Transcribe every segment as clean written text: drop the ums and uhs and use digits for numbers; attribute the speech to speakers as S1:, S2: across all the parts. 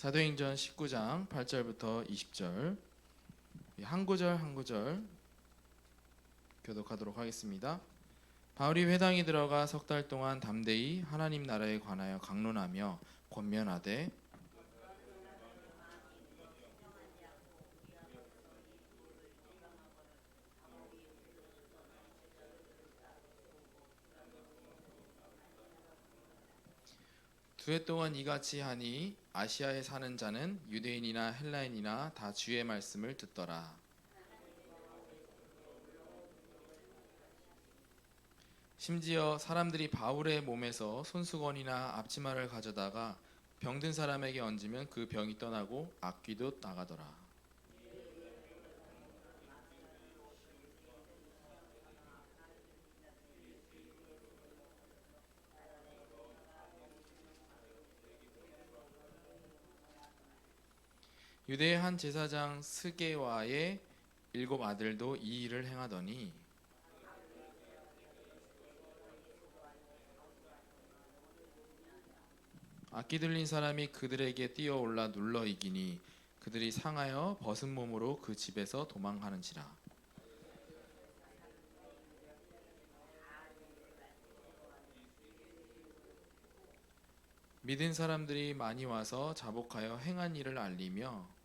S1: 사도행전 19장 8절부터 20절 한 구절 한 구절 교독하도록 하겠습니다. 바울이 회당에 들어가 석 달 동안 담대히 하나님 나라에 관하여 강론하며 권면하되 두 해 동안 이같이 하니 아시아에 사는 자는 유대인이나 헬라인이나 다 주의 말씀을 듣더라. 심지어 사람들이 바울의 몸에서 손수건이나 앞치마를 가져다가 병든 사람에게 얹으면 그 병이 떠나고 악귀도 나가더라. 유대의 한 제사장 스게와의 7 아들도 이 일을 행하더니 악기 들린 사람이 그들에게 뛰어올라 눌러 이기니 그들이 상하여 벗은 몸으로 그 집에서 도망하는지라. 믿은 사람들이 많이 와서 자복하여 행한 일을 알리며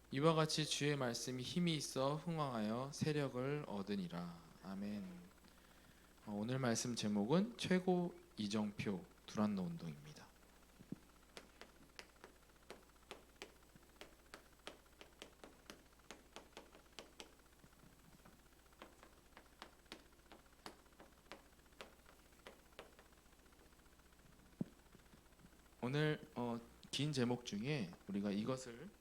S1: 이와 같이 주의 말씀이 힘이 있어 흥왕하여 세력을 얻으니라. 아멘. 오늘 말씀 제목은 최고 이정표 두란노 운동입니다. 오늘 긴 제목 중에 우리가 이것을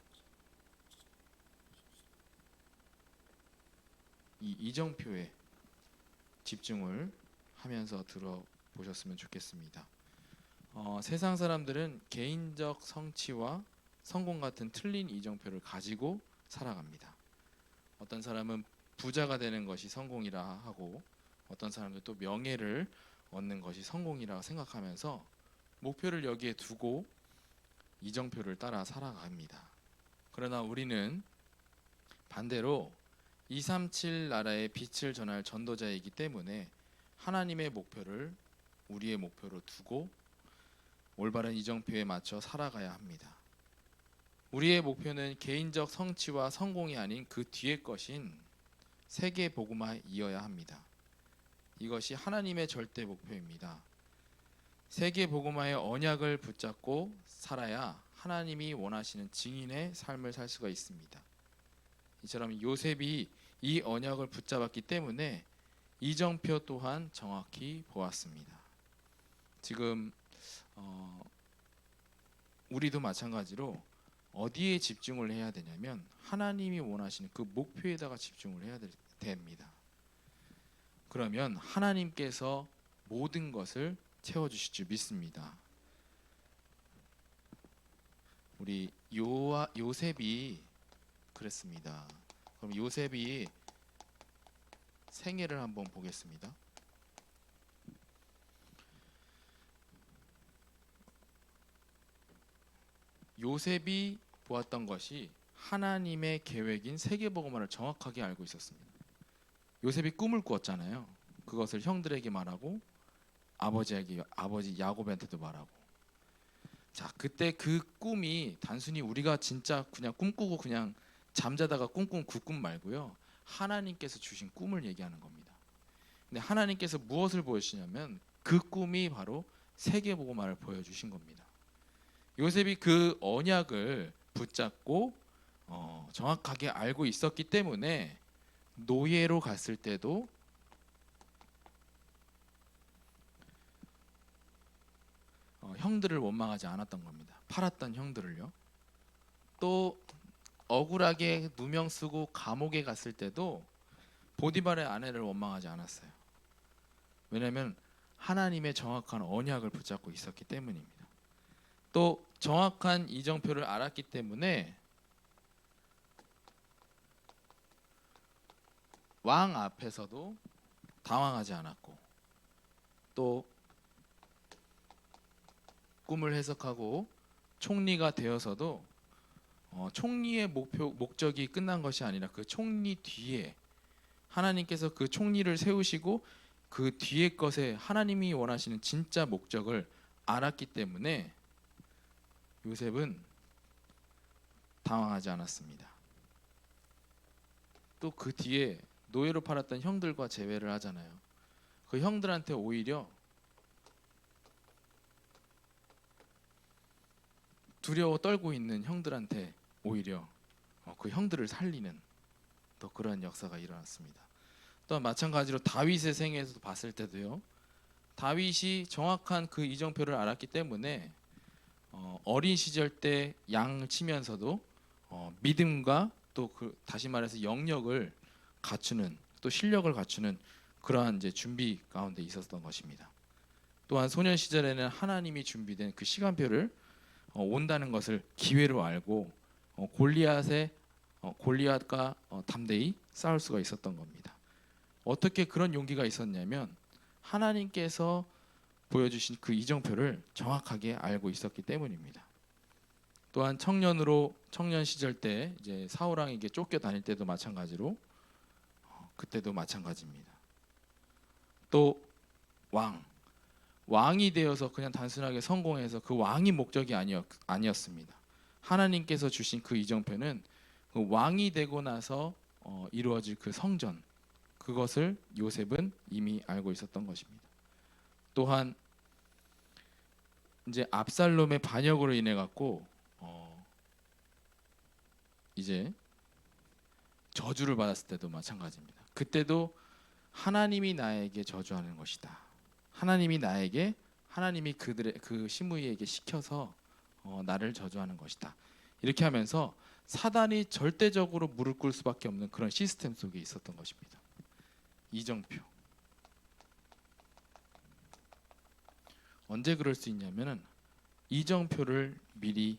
S1: 이 이정표에 집중을 하면서 들어보셨으면 좋겠습니다. 세상 사람들은 개인적 성취와 성공 같은 틀린 이정표를 가지고 살아갑니다. 어떤 사람은 부자가 되는 것이 성공이라 하고 어떤 사람들 또 명예를 얻는 것이 성공이라 생각하면서 목표를 여기에 두고 이정표를 따라 살아갑니다. 그러나 우리는 반대로 237 나라의 빛을 전할 전도자이기 때문에 하나님의 목표를 우리의 목표로 두고 올바른 이정표에 맞춰 살아가야 합니다. 우리의 목표는 개인적 성취와 성공이 아닌 그 뒤의 것인 세계 복음화이어야 합니다. 이것이 하나님의 절대 목표입니다. 세계 복음화의 언약을 붙잡고 살아야 하나님이 원하시는 증인의 삶을 살 수가 있습니다. 이처럼 요셉이 이 언약을 붙잡았기 때문에 이정표 또한 정확히 보았습니다. 지금 우리도 마찬가지로 어디에 집중을 해야 되냐면 하나님이 원하시는 그 목표에다가 집중을 해야 됩니다. 그러면 하나님께서 모든 것을 채워주실 줄 믿습니다. 우리 요셉이 그랬습니다. 그럼 요셉이 생애를 한번 보겠습니다. 요셉이 보았던 것이 하나님의 계획인 세계복음화를 정확하게 알고 있었습니다. 요셉이 꿈을 꾸었잖아요. 그것을 형들에게 말하고 아버지 야곱한테도 말하고. 자, 그때 그 꿈이 단순히 우리가 진짜 그냥 꿈꾸고 그냥 잠자다가 꿈꾼 그 꿈 말고요. 하나님께서 주신 꿈을 얘기하는 겁니다. 근데 하나님께서 무엇을 보여주시냐면 그 꿈이 바로 세계복음화를 보여주신 겁니다. 요셉이 그 언약을 붙잡고 정확하게 알고 있었기 때문에 노예로 갔을 때도 형들을 원망하지 않았던 겁니다. 팔았던 형들을요. 또 억울하게 누명 쓰고 감옥에 갔을 때도 보디발의 아내를 원망하지 않았어요. 왜냐하면 하나님의 정확한 언약을 붙잡고 있었기 때문입니다. 또 정확한 이정표를 알았기 때문에 왕 앞에서도 당황하지 않았고, 또 꿈을 해석하고 총리가 되어서도 총리의 목적이 끝난 것이 아니라 그 총리 뒤에 하나님께서 그 총리를 세우시고 그 뒤에 것에 하나님이 원하시는 진짜 목적을 알았기 때문에 요셉은 당황하지 않았습니다. 또 그 뒤에 노예로 팔았던 형들과 재회를 하잖아요. 그 형들한테 오히려 두려워 떨고 있는 형들한테 오히려 그 형들을 살리는 또 그런 역사가 일어났습니다. 또한 마찬가지로 다윗의 생애에서도 봤을 때도요. 다윗이 정확한 그 이정표를 알았기 때문에 어린 시절 때 양 치면서도 믿음과 또 다시 말해서 영역을 갖추는, 또 실력을 갖추는 그러한 이제 준비 가운데 있었던 것입니다. 또한 소년 시절에는 하나님이 준비된 그 시간표를 온다는 것을 기회로 알고 골리앗과 담대히 싸울 수가 있었던 겁니다. 어떻게 그런 용기가 있었냐면 하나님께서 보여주신 그 이정표를 정확하게 알고 있었기 때문입니다. 또한 청년 시절 때 이제 사울 왕에게 쫓겨 다닐 때도 마찬가지로 그때도 마찬가지입니다. 또 왕이 되어서 그냥 단순하게 성공해서 그 왕이 목적이 아니었습니다. 하나님께서 주신 그 이정표는 그 왕이 되고 나서 이루어질 그 성전, 그것을 요셉은 이미 알고 있었던 것입니다. 또한 이제 압살롬의 반역으로 인해 갖고 이제 저주를 받았을 때도 마찬가지입니다. 그때도 하나님이 나에게 저주하는 것이다. 하나님이 그들의 그 시므이에게 시켜서 나를 저주하는 것이다. 이렇게 하면서 사단이 절대적으로 무릎 꿇을 수밖에 없는 그런 시스템 속에 있었던 것입니다. 이정표. 언제 그럴 수 있냐면은 이정표를 미리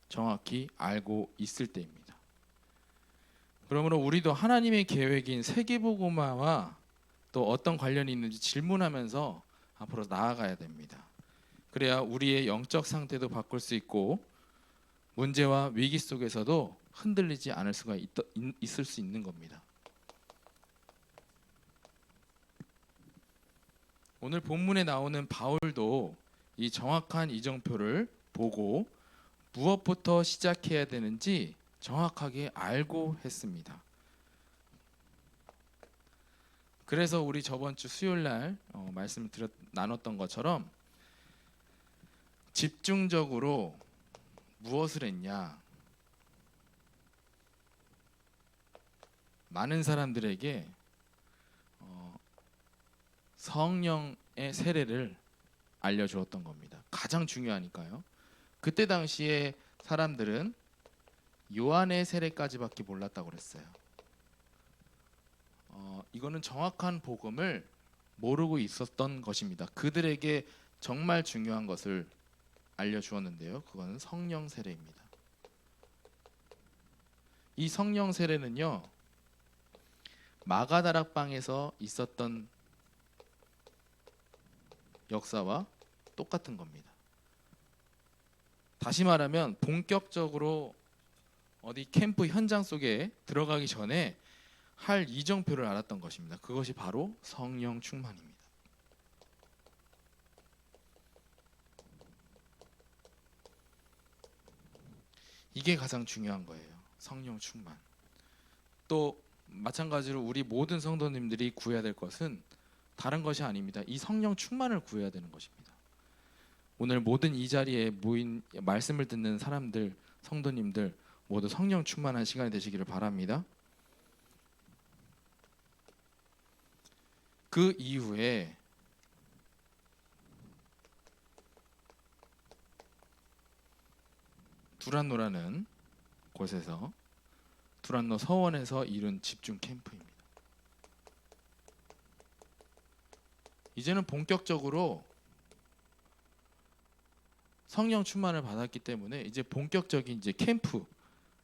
S1: 정확히 알고 있을 때입니다. 그러므로 우리도 하나님의 계획인 세계복음화와 또 어떤 관련이 있는지 질문하면서 앞으로 나아가야 됩니다. 그래야 우리의 영적 상태도 바꿀 수 있고 문제와 위기 속에서도 흔들리지 않을 수가 있을 수 있는 겁니다. 오늘 본문에 나오는 바울도 이 정확한 이정표를 보고 무엇부터 시작해야 되는지 정확하게 알고 했습니다. 그래서 우리 저번 주 수요일 날 말씀을 나눴던 것처럼 집중적으로 무엇을 했냐, 많은 사람들에게 성령의 세례를 알려주었던 겁니다. 가장 중요하니까요. 그때 당시에 사람들은 요한의 세례까지밖에 몰랐다고 그랬어요. 이거는 정확한 복음을 모르고 있었던 것입니다. 그들에게 정말 중요한 것을 알려주었는데요. 그거는 성령 세례입니다. 이 성령 세례는요, 마가다락방에서 있었던 역사와 똑같은 겁니다. 다시 말하면 본격적으로 어디 캠프 현장 속에 들어가기 전에 할 이정표를 알았던 것입니다. 그것이 바로 성령 충만입니다. 이게 가장 중요한 거예요. 성령 충만. 또 마찬가지로 우리 모든 성도님들이 구해야 될 것은 다른 것이 아닙니다. 이 성령 충만을 구해야 되는 것입니다. 오늘 모든 이 자리에 모인 말씀을 듣는 사람들, 성도님들 모두 성령 충만한 시간이 되시기를 바랍니다. 그 이후에 두란노라는 곳에서 두란노 서원에서 이룬 집중 캠프입니다. 이제는 본격적으로 성령 충만을 받았기 때문에 이제 본격적인 이제 캠프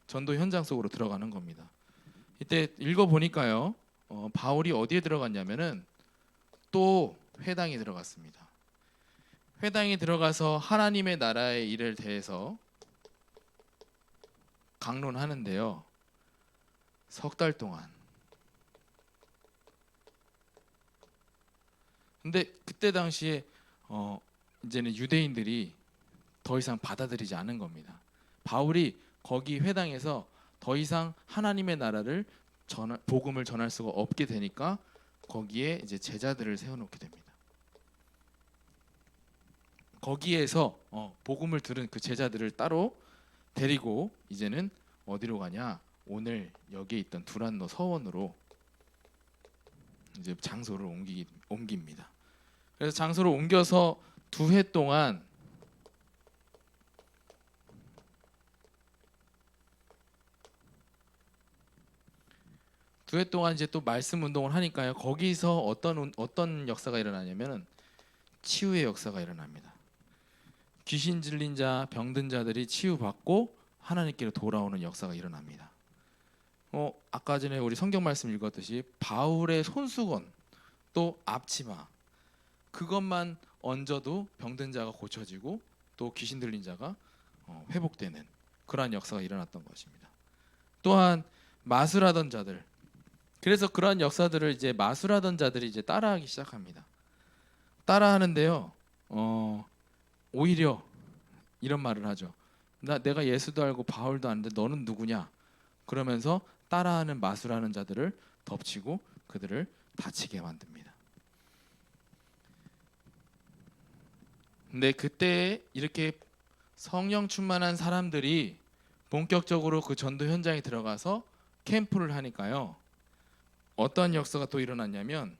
S1: 전도 현장 속으로 들어가는 겁니다. 이때 읽어 보니까요, 바울이 어디에 들어갔냐면은 또 회당에 들어갔습니다. 회당에 들어가서 하나님의 나라의 일에 대해서 강론하는데요. 석 달 동안. 근데 그때 당시에 이제는 유대인들이 더 이상 받아들이지 않은 겁니다. 바울이 거기 회당에서 더 이상 하나님의 나라를 복음을 전할 수가 없게 되니까 거기에 이제 제자들을 세워놓게 됩니다. 거기에서 복음을 들은 그 제자들을 따로 데리고 이제는 어디로 가냐? 오늘 여기에 있던 두란노 서원으로 이제 장소를 옮깁니다. 그래서 장소를 옮겨서 2해 동안 이제 또 말씀 운동을 하니까요. 거기서 어떤 역사가 일어나냐면은 치유의 역사가 일어납니다. 귀신 들린 자, 병든 자들이 치유받고 하나님께로 돌아오는 역사가 일어납니다. 아까 전에 우리 성경 말씀 읽었듯이 바울의 손수건 또 앞치마 그것만 얹어도 병든 자가 고쳐지고 또 귀신 들린 자가 회복되는 그러한 역사가 일어났던 것입니다. 또한 마술하던 자들, 그래서 그러한 역사들을 이제 마술하던 자들이 이제 따라하기 시작합니다. 따라하는데요. 오히려 이런 말을 하죠. 내가 예수도 알고 바울도 아는데 너는 누구냐? 그러면서 따라하는 마술하는 자들을 덮치고 그들을 다치게 만듭니다. 근데 그때 이렇게 성령 충만한 사람들이 본격적으로 그 전도 현장에 들어가서 캠프를 하니까요. 어떤 역사가 또 일어났냐면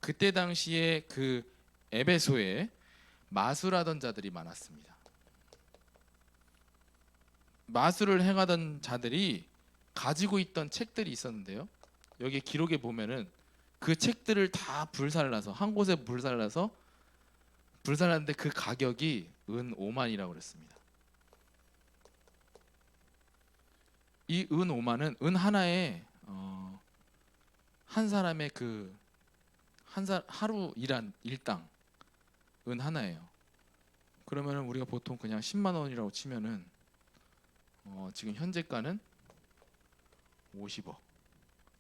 S1: 그때 당시에 그 에베소에 마술하던 자들이 많았습니다. 마술을 행하던 자들이 가지고 있던 책들이 있었는데요. 여기 기록에 보면은 그 책들을 다 불살라서 한 곳에 불살랐는데 그 가격이 은 5만이라고 그랬습니다. 이 은 5만은 은 하나에 한 사람의 하루 일한 일당 은 하나예요. 그러면은 우리가 보통 그냥 10만 원이라고 치면은 지금 현재가는 50억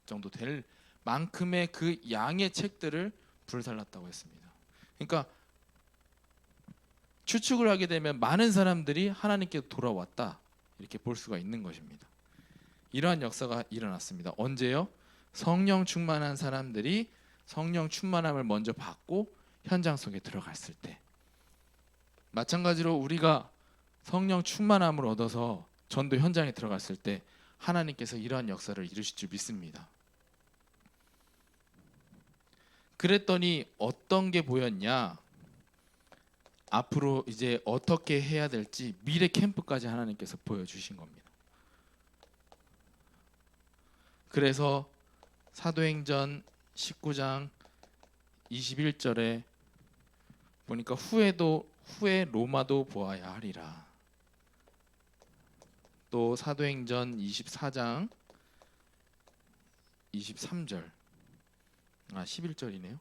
S1: 정도 될 만큼의 그 양의 책들을 불살랐다고 했습니다. 그러니까 추측을 하게 되면 많은 사람들이 하나님께 돌아왔다 이렇게 볼 수가 있는 것입니다. 이러한 역사가 일어났습니다. 언제요? 성령 충만한 사람들이 성령 충만함을 먼저 받고 현장 속에 들어갔을 때. 마찬가지로 우리가 성령 충만함을 얻어서 전도 현장에 들어갔을 때 하나님께서 이러한 역사를 이루실 줄 믿습니다. 그랬더니 어떤 게 보였냐? 앞으로 이제 어떻게 해야 될지 미래 캠프까지 하나님께서 보여주신 겁니다. 그래서 사도행전 19장 21절에 보니까 후에 로마도 보아야 하리라. 또 사도행전 24장 23절 11절이네요.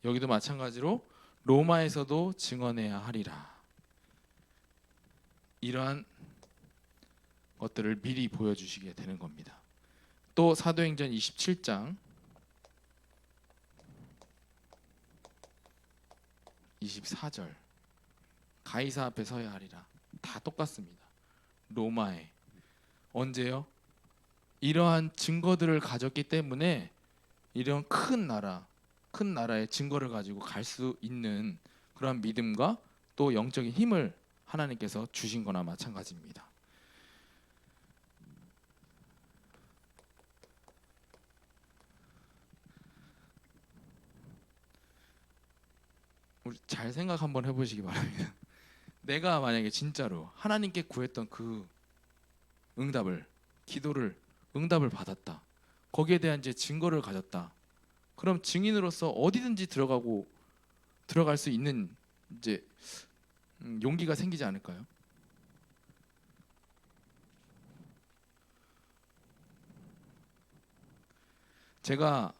S1: 여기도 마찬가지로 로마에서도 증언해야 하리라. 이러한 것들을 미리 보여주시게 되는 겁니다. 또 사도행전 27장 24절 가이사 앞에 서야 하리라. 다 똑같습니다. 로마에 언제요? 이러한 증거들을 가졌기 때문에 이런 큰 나라의 증거를 가지고 갈 수 있는 그런 믿음과 또 영적인 힘을 하나님께서 주신 거나 마찬가지입니다. 우리 잘 생각 한번 해보시기 바랍니다. 내가 만약에 진짜로 하나님께 구했던 그 응답을 받았다. 거기에 대한 이제 증거를 가졌다. 그럼 증인으로서 어디든지 들어갈 수 있는 이제 용기가 생기지 않을까요? 제가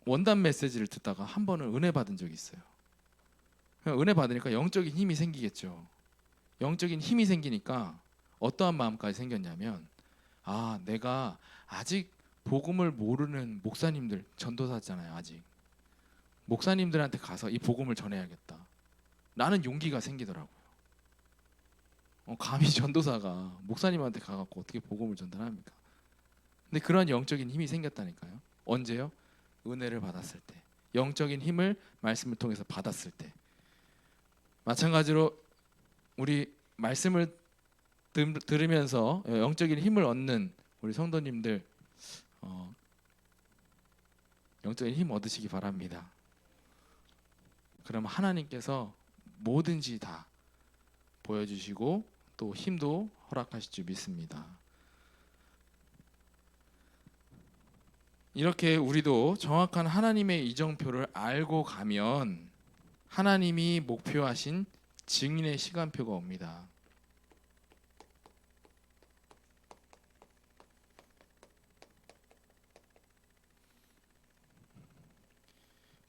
S1: 원단 메시지를 듣다가 한 번은 은혜 받은 적이 있어요. 은혜 받으니까 영적인 힘이 생기겠죠. 영적인 힘이 생기니까 어떠한 마음까지 생겼냐면, 내가 아직 복음을 모르는 목사님들, 전도사잖아요. 아직 목사님들한테 가서 이 복음을 전해야겠다 라는 용기가 생기더라고요. 감히 전도사가 목사님한테 가갖고 어떻게 복음을 전달합니까? 근데 그런 영적인 힘이 생겼다니까요. 언제요? 은혜를 받았을 때, 영적인 힘을 말씀을 통해서 받았을 때. 마찬가지로 우리 말씀을 들으면서 영적인 힘을 얻는 우리 성도님들, 영적인 힘 얻으시기 바랍니다. 그럼 하나님께서 뭐든지 다 보여주시고 또 힘도 허락하실 줄 믿습니다. 이렇게 우리도 정확한 하나님의 이정표를 알고 가면 하나님이 목표하신 증인의 시간표가 옵니다.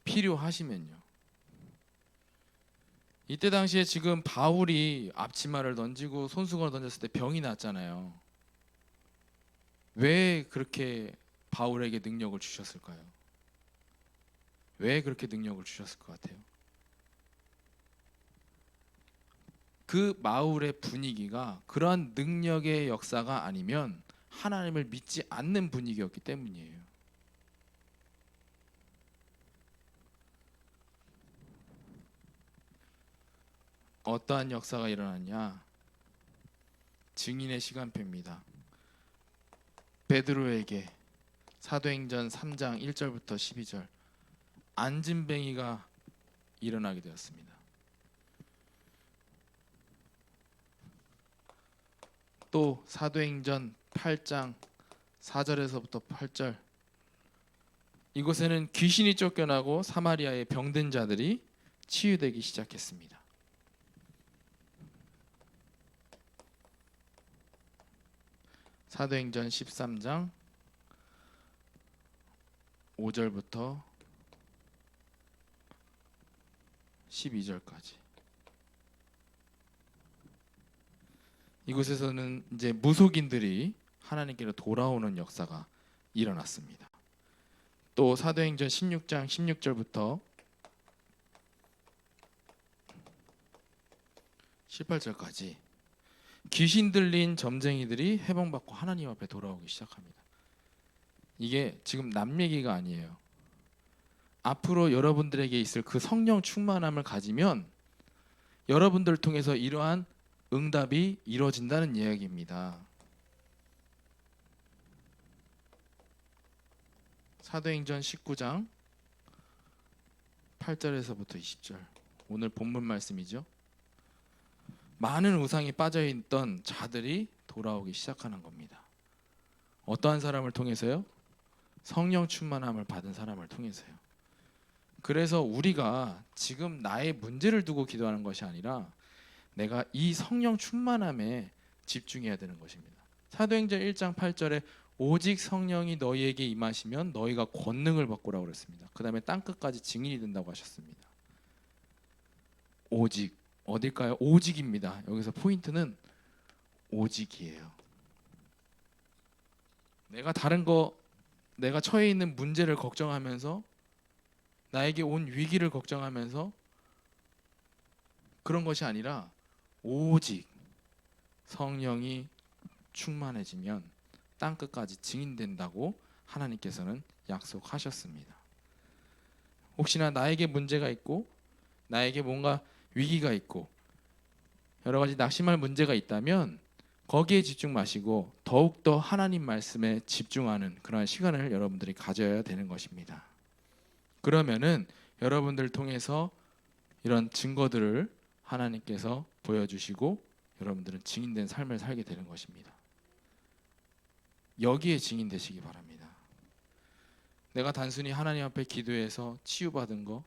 S1: 필요하시면요. 이때 당시에 지금 바울이 앞치마를 던지고 손수건을 던졌을 때 병이 났잖아요. 왜 그렇게 바울에게 능력을 주셨을까요? 왜 그렇게 능력을 주셨을 것 같아요? 그 마을의 분위기가 그러한 능력의 역사가 아니면 하나님을 믿지 않는 분위기였기 때문이에요. 어떠한 역사가 일어났냐? 증인의 시간표입니다. 베드로에게 사도행전 3장 1절부터 12절 안진뱅이가 일어나게 되었습니다. 또 사도행전 8장 4절에서부터 8절 이곳에는 귀신이 쫓겨나고 사마리아의 병든 자들이 치유되기 시작했습니다. 사도행전 13장 5절부터 12절까지 이곳에서는 이제 무속인들이 하나님께로 돌아오는 역사가 일어났습니다. 또 사도행전 16장 16절부터 18절까지 귀신 들린 점쟁이들이 해방받고 하나님 앞에 돌아오기 시작합니다. 이게 지금 남 얘기가 아니에요. 앞으로 여러분들에게 있을 그 성령 충만함을 가지면 여러분들을 통해서 이러한 응답이 이루어진다는 이야기입니다. 사도행전 19장 8절에서부터 20절 오늘 본문 말씀이죠. 많은 우상이 빠져있던 자들이 돌아오기 시작하는 겁니다. 어떠한 사람을 통해서요? 성령 충만함을 받은 사람을 통해서요. 그래서 우리가 지금 나의 문제를 두고 기도하는 것이 아니라 내가 이 성령 충만함에 집중해야 되는 것입니다. 사도행전 1장 8절에 오직 성령이 너희에게 임하시면 너희가 권능을 받고라고 그랬습니다. 그 다음에 땅끝까지 증인이 된다고 하셨습니다. 오직 어딜까요? 오직입니다. 여기서 포인트는 오직이에요. 내가 다른 거 내가 처해 있는 문제를 걱정하면서 나에게 온 위기를 걱정하면서 그런 것이 아니라 오직 성령이 충만해지면 땅끝까지 증인된다고 하나님께서는 약속하셨습니다. 혹시나 나에게 문제가 있고 나에게 뭔가 위기가 있고 여러 가지 낙심할 문제가 있다면 거기에 집중 마시고 더욱더 하나님 말씀에 집중하는 그런 시간을 여러분들이 가져야 되는 것입니다. 그러면은 여러분들을 통해서 이런 증거들을 하나님께서 보여주시고 여러분들은 증인된 삶을 살게 되는 것입니다. 여기에 증인되시기 바랍니다. 내가 단순히 하나님 앞에 기도해서 치유받은 거,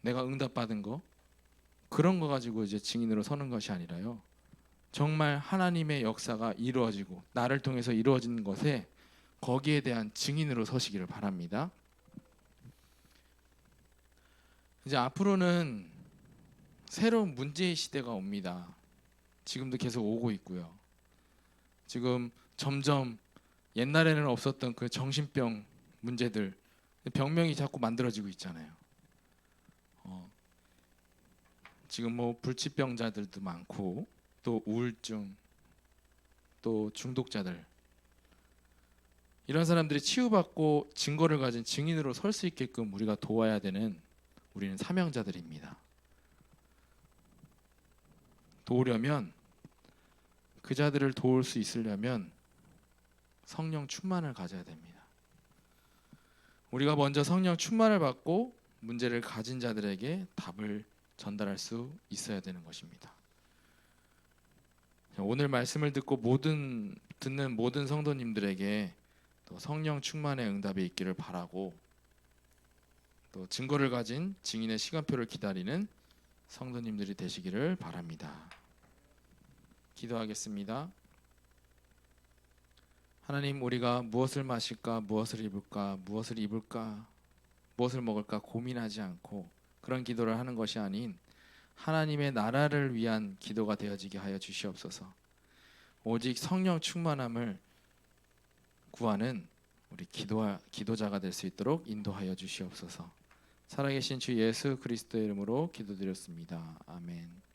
S1: 내가 응답받은 거 그런 거 가지고 이제 증인으로 서는 것이 아니라요. 정말 하나님의 역사가 이루어지고 나를 통해서 이루어지는 것에 거기에 대한 증인으로 서시기를 바랍니다. 이제 앞으로는 새로운 문제의 시대가 옵니다. 지금도 계속 오고 있고요. 지금 점점 옛날에는 없었던 그 정신병 문제들, 병명이 자꾸 만들어지고 있잖아요. 지금 뭐 불치병자들도 많고 또 우울증, 또 중독자들, 이런 사람들이 치유받고 증거를 가진 증인으로 설 수 있게끔 우리가 도와야 되는, 우리는 사명자들입니다. 도우려면, 그 자들을 도울 수 있으려면 성령 충만을 가져야 됩니다. 우리가 먼저 성령 충만을 받고 문제를 가진 자들에게 답을 전달할 수 있어야 되는 것입니다. 오늘 말씀을 듣고 듣는 모든 성도님들에게 또 성령 충만의 응답이 있기를 바라고, 또 증거를 가진 증인의 시간표를 기다리는 성도님들이 되시기를 바랍니다. 기도하겠습니다. 하나님, 우리가 무엇을 마실까, 무엇을 입을까, 무엇을 입을까, 무엇을 먹을까 고민하지 않고 그런 기도를 하는 것이 아닌 하나님의 나라를 위한 기도가 되어지게 하여 주시옵소서. 오직 성령 충만함을 구하는 우리 기도자가 될 수 있도록 인도하여 주시옵소서. 살아계신 주 예수 그리스도의 이름으로 기도드렸습니다. 아멘.